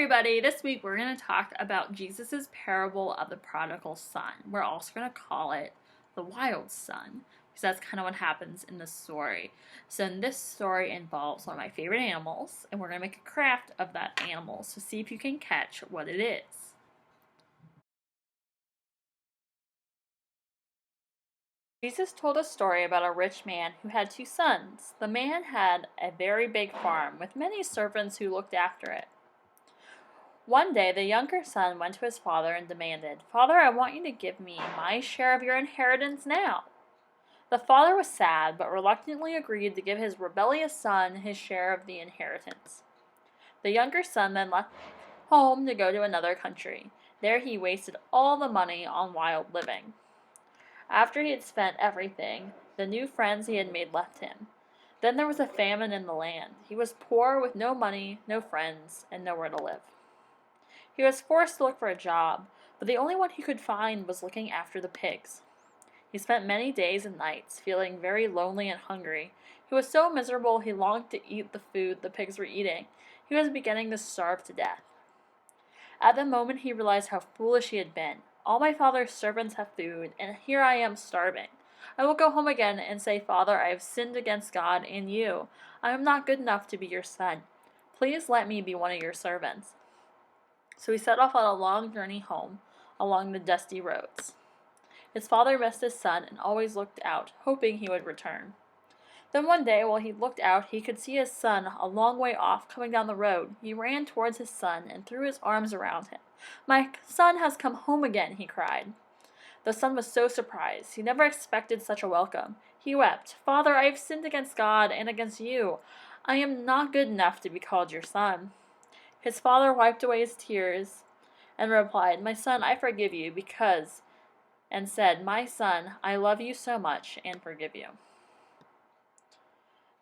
everybody, this week we're going to talk about Jesus' parable of the prodigal son. We're also going to call it the wild son, because that's kind of what happens in the story. So in this story involves one of my favorite animals, and we're going to make a craft of that animal, so see if you can catch what it is. Jesus told a story about a rich man who had 2 sons. The man had a very big farm with many servants who looked after it. One day, the younger son went to his father and demanded, "Father, I want you to give me my share of your inheritance now." The father was sad, but reluctantly agreed to give his rebellious son his share of the inheritance. The younger son then left home to go to another country. There he wasted all the money on wild living. After he had spent everything, the new friends he had made left him. Then there was a famine in the land. He was poor with no money, no friends, and nowhere to live. He was forced to look for a job, but the only one he could find was looking after the pigs. He spent many days and nights feeling very lonely and hungry. He was so miserable he longed to eat the food the pigs were eating. He was beginning to starve to death. At the moment he realized how foolish he had been. All my father's servants have food, and here I am starving. I will go home again and say, "Father, I have sinned against God and you. I am not good enough to be your son. Please let me be one of your servants." So he set off on a long journey home along the dusty roads. His father missed his son and always looked out, hoping he would return. Then one day, while he looked out, he could see his son a long way off coming down the road. He ran towards his son and threw his arms around him. "My son has come home again," he cried. The son was so surprised. He never expected such a welcome. He wept, "Father, I have sinned against God and against you. I am not good enough to be called your son." His father wiped away his tears and replied, "My son, I forgive you and said, 'My son, I love you so much and forgive you.'"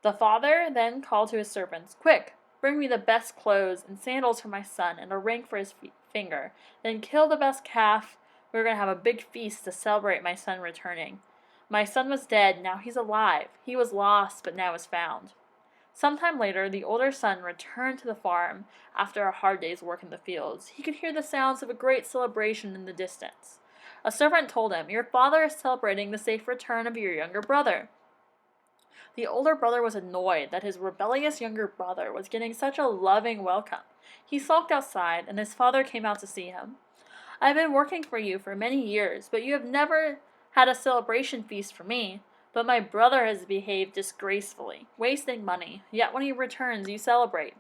The father then called to his servants, "Quick, bring me the best clothes and sandals for my son and a ring for his finger. Then kill the best calf. We're going to have a big feast to celebrate my son returning. My son was dead, now he's alive. He was lost, but now is found." Sometime later, the older son returned to the farm after a hard day's work in the fields. He could hear the sounds of a great celebration in the distance. A servant told him, "Your father is celebrating the safe return of your younger brother." The older brother was annoyed that his rebellious younger brother was getting such a loving welcome. He sulked outside, and his father came out to see him. "I have been working for you for many years, but you have never had a celebration feast for me. But my brother has behaved disgracefully, wasting money, yet when he returns you celebrate."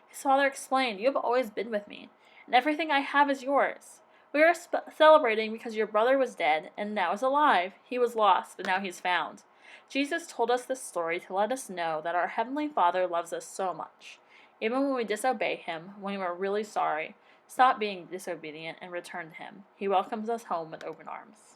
His father explained, "You have always been with me, and everything I have is yours. We are celebrating because your brother was dead, and now is alive. He was lost, but now he is found." Jesus told us this story to let us know that our Heavenly Father loves us so much. Even when we disobey Him, when we are really sorry, stop being disobedient and return to Him. He welcomes us home with open arms.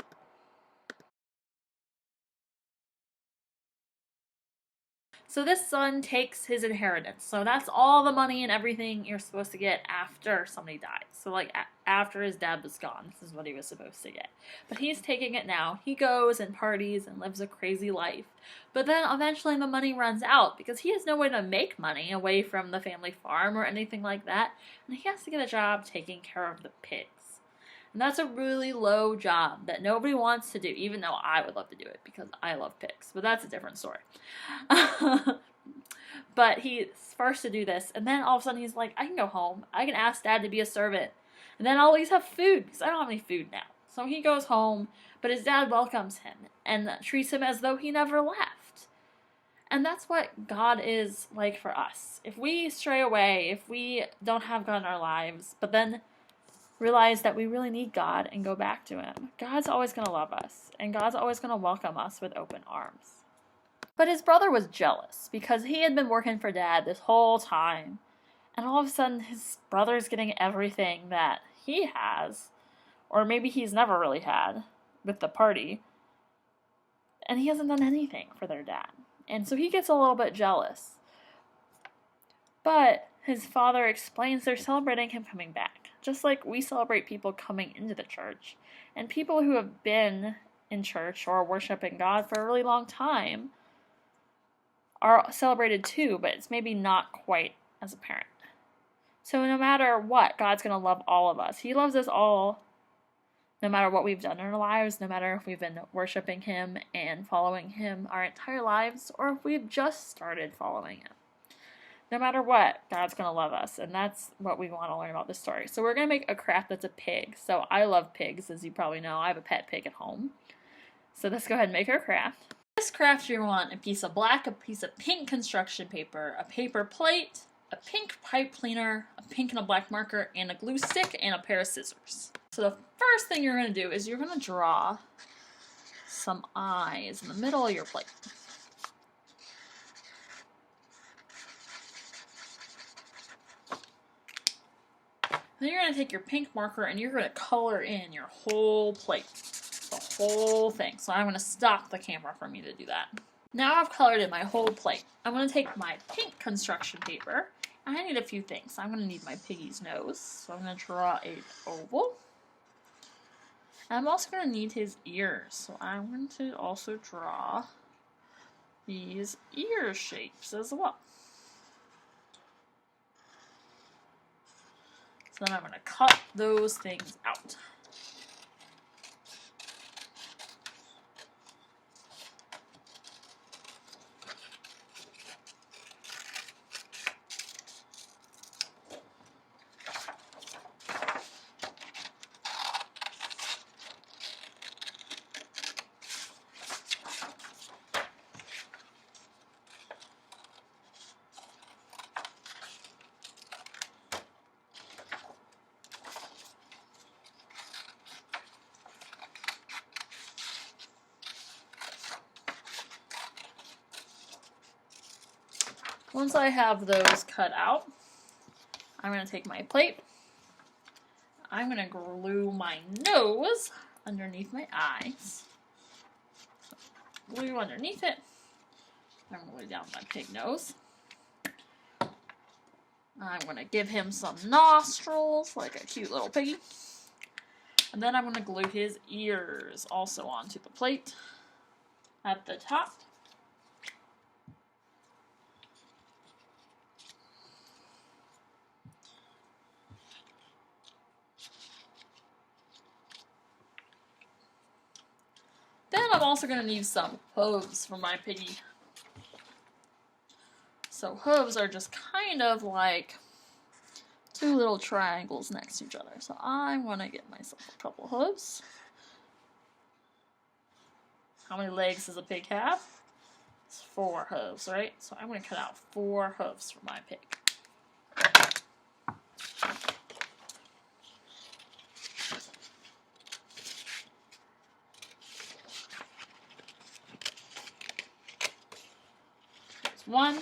So this son takes his inheritance. So that's all the money and everything you're supposed to get after somebody dies. So like after his dad was gone, this is what he was supposed to get. But he's taking it now. He goes and parties and lives a crazy life. But then eventually the money runs out because he has no way to make money away from the family farm or anything like that. And he has to get a job taking care of the pigs. And that's a really low job that nobody wants to do, even though I would love to do it because I love pigs. But that's a different story. But he's forced to do this, and then all of a sudden he's like, "I can go home. I can ask Dad to be a servant. And then I'll at least have food because I don't have any food now." So he goes home, but his dad welcomes him and treats him as though he never left. And that's what God is like for us. If we stray away, if we don't have God in our lives, but then realize that we really need God and go back to Him, God's always going to love us, and God's always going to welcome us with open arms. But his brother was jealous because he had been working for Dad this whole time, and all of a sudden his brother's getting everything that he has, or maybe he's never really had, with the party, and he hasn't done anything for their dad. And so he gets a little bit jealous. But his father explains they're celebrating him coming back, just like we celebrate people coming into the church. And people who have been in church or worshiping God for a really long time are celebrated too, but it's maybe not quite as apparent. So no matter what, God's going to love all of us. He loves us all, no matter what we've done in our lives, no matter if we've been worshiping Him and following Him our entire lives, or if we've just started following Him. No matter what, God's going to love us, and that's what we want to learn about this story. So we're going to make a craft that's a pig. So I love pigs, as you probably know. I have a pet pig at home. So let's go ahead and make our craft. This craft, you want a piece of black, a piece of pink construction paper, a paper plate, a pink pipe cleaner, a pink and a black marker, and a glue stick, and a pair of scissors. So the first thing you're going to do is you're going to draw some eyes in the middle of your plate. Then you're going to take your pink marker and you're going to color in your whole plate. The whole thing. So I'm going to stop the camera for me to do that. Now I've colored in my whole plate. I'm going to take my pink construction paper. I need a few things. I'm going to need my piggy's nose. So I'm going to draw an oval. I'm also going to need his ears. So I'm going to also draw these ear shapes as well. So then I'm going to cut those things out. Once I have those cut out, I'm going to take my plate. I'm going to glue my nose underneath my eyes. Glue underneath it. I'm going to glue down my pig nose. I'm going to give him some nostrils, like a cute little piggy. And then I'm going to glue his ears also onto the plate at the top. Then I'm also going to need some hooves for my piggy. So hooves are just kind of like two little triangles next to each other. So I want to get myself a couple hooves. How many legs does a pig have? It's 4 hooves, right? So I'm going to cut out 4 hooves for my pig. There's 1.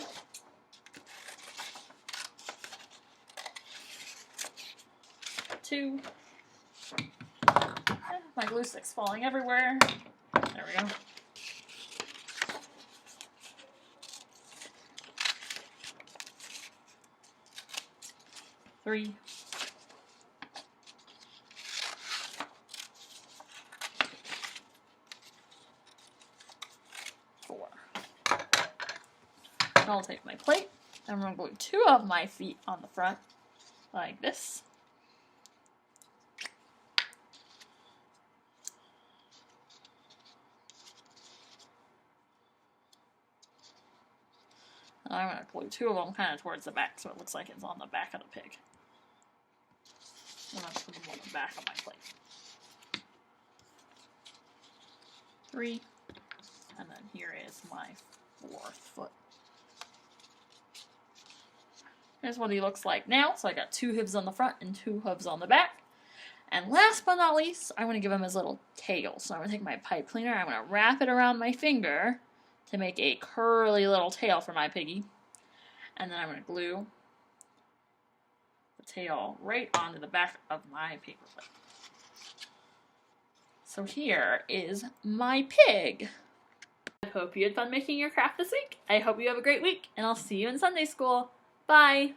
2. My glue stick's falling everywhere. There we go. 3. 4. And I'll take my plate, and I'm going to glue 2 of my feet on the front, like this. And I'm going to glue 2 of them kind of towards the back so it looks like it's on the back of the pig. I'm going to put them on the back of my plate. 3. And then here is my 4th foot. Here's what he looks like now. So I got 2 hooves on the front and 2 hooves on the back. And last but not least, I'm going to give him his little tail. So I'm going to take my pipe cleaner, I'm going to wrap it around my finger to make a curly little tail for my piggy. And then I'm going to glue the tail right onto the back of my paper plate. So here is my pig. I hope you had fun making your craft this week. I hope you have a great week, and I'll see you in Sunday school. Bye!